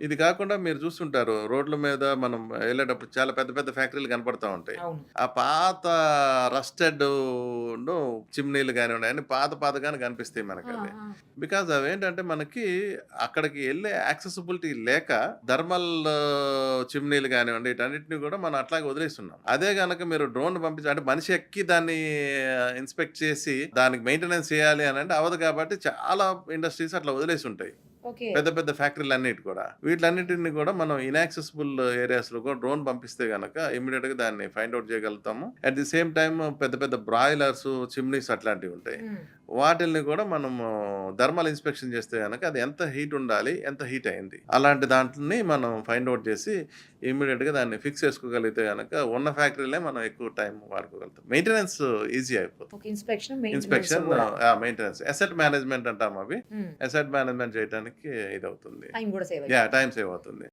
ఇది కాకుండా మీరు చూస్తుంటారు రోడ్ల మీద మనం వెళ్ళేటప్పుడు చాలా పెద్ద పెద్ద ఫ్యాక్టరీలు కనపడతా ఉంటాయి. అవును. ఆ పాత రస్టెడ్ చిమ్నీలు కానివ్వండి అన్ని పాత పాతగానే కనిపిస్తాయి ఆ! మనకవి. ఆ! బికాజ్ అవేంటంటే మనకి అక్కడికి వెళ్ళే యాక్సెసిబిలిటీ లేక థర్మల్ చిమ్నీలు కానివ్వండి వీటన్నిటిని కూడా మనం అట్లాగే వదిలేస్తున్నాం. అదే గనక మీరు డ్రోన్ పంపించి అంటే మనిషి ఎక్కి దాన్ని ఇన్స్పెక్ట్ చేసి దానికి మెయింటెనెన్స్ చేయాలి అని అంటే అవ్వదు కాబట్టి చాలా ఇండస్ట్రీస్ అట్లా వదిలేసి ఉంటాయి. ఓకే. పెద్ద పెద్ద ఫ్యాక్టరీలన్నిటి కూడా. వీటిలన్నిటిని కూడా మనం ఇనాక్సెసిబుల్ ఏరియాస్‌లో కూడా డ్రోన్ పంపిస్తే గనక ఇమ్మీడియేట్‌గా దాన్ని ఫైండ్ ఔట్ చేయగలుగుతాము. అట్ ది సేమ్ టైమ్ పెద్ద పెద్ద బ్రాయిలర్స్, చిమ్నీస్ అట్లాంటివుంటాయి. హ్మ్. వాటిల్ని కూడా మనము థర్మల్ ఇన్స్‌పెక్షన్ చేస్తే గనక అది ఎంత హీట్ ఉండాలి, ఎంత హీట్ అయింది. అలాంటి దాంట్లని మనం ఫైండ్ ఔట్ చేసి ఇమ్మీడియేట్‌గా దాన్ని ఫిక్స్ చేసుకోగలిగితే గనక ఉన్న ఫ్యాక్టరీలే మనం ఎక్కువ టైం వాడుకోగలుగుతాం. మెయింటెనెన్స్ ఈజీ అయిపోతుంది. ఓకే. ఇన్స్‌పెక్షన్, మెయింటెనెన్స్ ఇన్స్‌పెక్షన్ గూడా. మెయింటెనెన్స్. అసెట్ మేనేజ్‌మెంట్ అంటాం అవి. హ్మ్. అసెట్ మేనేజ్‌మెంట్ చేయటానికి ఇదవుతుంది. టైం గూడా సేవ్ యాహ్! అయిపోతుంది. టైమ్ సేవ్ అవుతుంది.